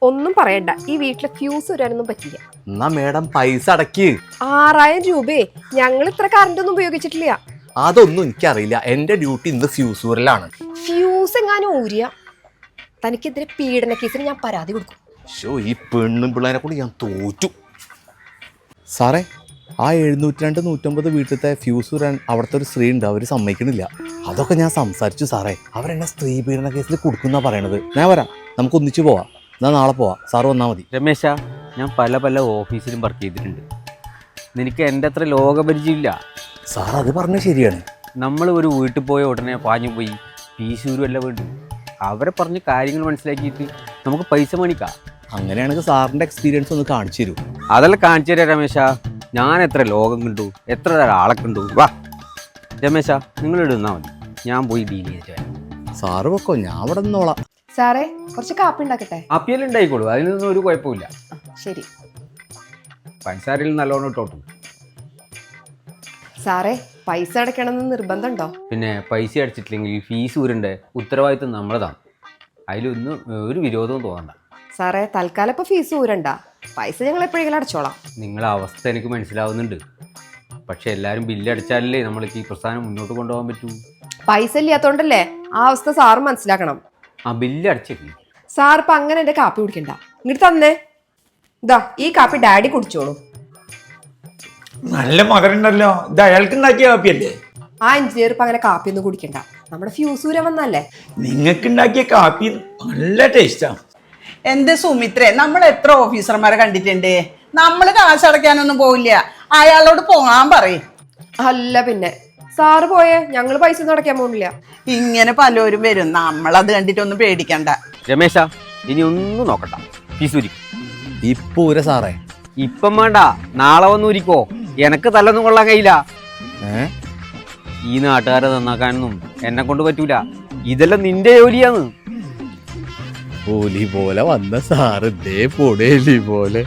ഒന്നും പറയണ്ട, ഈ വീട്ടിലെ ഫ്യൂസ് വരാനൊന്നും പറ്റില്ല. എന്നാ മേഡം പൈസ അടയ്ക്ക്. 6000 രൂപയെ ഞങ്ങൾ ഇത്ര കറണ്ട് ഒന്നും ഉപയോഗിച്ചിട്ടില്ല. അതൊന്നും എനിക്കറിയില്ല. എന്റെ ഡ്യൂട്ടി ഇന്ന് ഫ്യൂസ് ഊരലാണ്. ഫ്യൂസ് എങ്ങാനും ഊരിയ തനിക്കെതിരെ പീഡന കേസിന് ഞാൻ പരാതി കൊടുക്കും. ഈ പെണ്ണും പിള്ളേരെ കൂടി ഞാൻ തോറ്റു. സാറേ, ആ 702, 150 വീട്ടിലത്തെ ഫ്യൂസ് ഊരാൻ അവിടുത്തെ ഒരു സ്ത്രീ ഉണ്ട്, അവർ സമ്മതിക്കണില്ല. അതൊക്കെ ഞാൻ സംസാരിച്ചു സാറേ. അവരെന്നെ സ്ത്രീ പീഡന കേസിൽ കൊടുക്കുന്ന പറയണത്. ഞാൻ വരാം, നമുക്ക് ഒന്നിച്ചു പോവാം. എന്നാൽ നാളെ പോവാം, സാറ് വന്നാൽ മതി. രമേശ, ഞാൻ പല ഓഫീസിലും വർക്ക് ചെയ്തിട്ടുണ്ട്. നിനക്ക് എൻ്റെ അത്ര ലോകപരിചയമില്ല. സാർ അത് പറഞ്ഞത് ശരിയാണ്. നമ്മൾ ഒരു വീട്ടിൽ പോയ ഉടനെ പാഞ്ഞു പോയി ഫീസൂരുമല്ല വേണ്ടു. അവരെ പറഞ്ഞ് കാര്യങ്ങൾ മനസ്സിലാക്കിയിട്ട് നമുക്ക് പൈസ മേടിക്കാം. അങ്ങനെയാണെങ്കിൽ സാറിൻ്റെ എക്സ്പീരിയൻസ് ഒന്ന് കാണിച്ചു തരൂ. അതെല്ലാം കാണിച്ചു തരാം രമേശ. ഞാൻ എത്ര ലോകം കണ്ടു, എത്ര തരം ആളെ കണ്ടു. വാ രമേശ, നിങ്ങൾ ഇടുന്നാൽ മതി, ഞാൻ പോയി ഡീൽ ചെയ്തിട്ട് വരാം. സാറ് വെക്കോ, ഞാൻ അവിടെ നിന്നോളാം. സാറേ, കുറച്ച് കാപ്പി ഉണ്ടാക്കട്ടെ? അപ്പിയെല്ലാം ഉണ്ടായിക്കോളൂ, അതിനൊന്നും ഒരു കുഴപ്പമില്ല. ശരി. പഞ്ചസാരയിൽ നല്ലോണം ഇട്ടോട്ടു. സാറേ, പൈസ അടയ്ക്കണമെന്ന് നിർബന്ധമുണ്ടോ? പിന്നെ പൈസ അടച്ചിട്ടില്ലെങ്കിൽ ഫീസ് ഊരൻ്റെ ഉത്തരവാദിത്വം നമ്മളതാണ്. അതിലൊന്നും ഒരു വിരോധവും തോന്നണ്ട. സാറേ, തൽക്കാലം ഇപ്പോൾ ഫീസ് ഊരണ്ട, പൈസ ഞങ്ങൾ എപ്പോഴെങ്കിലും അടച്ചോളാം. നിങ്ങളെ അവസ്ഥ എനിക്ക് മനസ്സിലാവുന്നുണ്ട്. പക്ഷെ എല്ലാവരും ബില്ലടിച്ചാലല്ലേ നമ്മൾക്ക് ഈ പ്രസ്ഥാനം മുന്നോട്ട് കൊണ്ടുപോകാൻ പറ്റൂ. പൈസ ഇല്ലാത്തോണ്ടല്ലേ ആ അവസ്ഥ സാറ് മനസ്സിലാക്കണം. ആ ബില്ല് അടച്ചേക്ക്. സാർ ഇപ്പം അങ്ങനെ എൻ്റെ കാപ്പി കുടിക്കണ്ട, ഇങ്ങോട്ട് തന്നേ. ഇതാ, ഈ കാപ്പി ഡാഡി കുടിച്ചോളൂ. നല്ല മകരുണ്ടല്ലോ, ഇത് അയാൾക്ക് ഉണ്ടാക്കിയ കാപ്പിയല്ലേ? ആ എഞ്ചിനീയർ ഇപ്പം അങ്ങനെ കാപ്പിയൊന്നും കുടിക്കണ്ട, നമ്മുടെ ഫ്യൂസ് ഊരാൻ വന്നല്ലേ. നിങ്ങൾക്ക് ഉണ്ടാക്കിയ കാപ്പി നല്ല ടേസ്റ്റാ. എന്ത് സുമിത്രേ, നമ്മൾ എത്ര ഓഫീസർമാരെ കണ്ടിട്ടുണ്ട്. നമ്മൾ കാശടയ്ക്കാനൊന്നും പോവില്ല, അയാളോട് പോകാൻ പറയും. അല്ല പിന്നെ സാറ് പോയേ, ഞങ്ങൾ പൈസ ഒന്നും അടയ്ക്കാൻ പോകുന്നില്ല. ഇങ്ങനെ പലരും വരും, നമ്മളത് കണ്ടിട്ടൊന്നും പേടിക്കണ്ട. രമേശ, ഇനി ഒന്നും നോക്കണ്ട, ഫീസ് ഊരി. ഇപ്പൊ ഊര സാറേ. ഇപ്പം വേണ്ട, നാളെ വന്ന് ഊരിക്കോ. എനക്ക് തല്ലൊന്നും കൊള്ളാൻ കഴിയില്ല. ഈ നാട്ടുകാരെ നന്നാക്കാനൊന്നും എന്നെ കൊണ്ട് പറ്റൂല. ഇതെല്ലാം നിന്റെ ജോലിയാന്ന്. ഓലി പോലെ വന്ന സാറ് ഇതേ പൊടേലി പോലെ.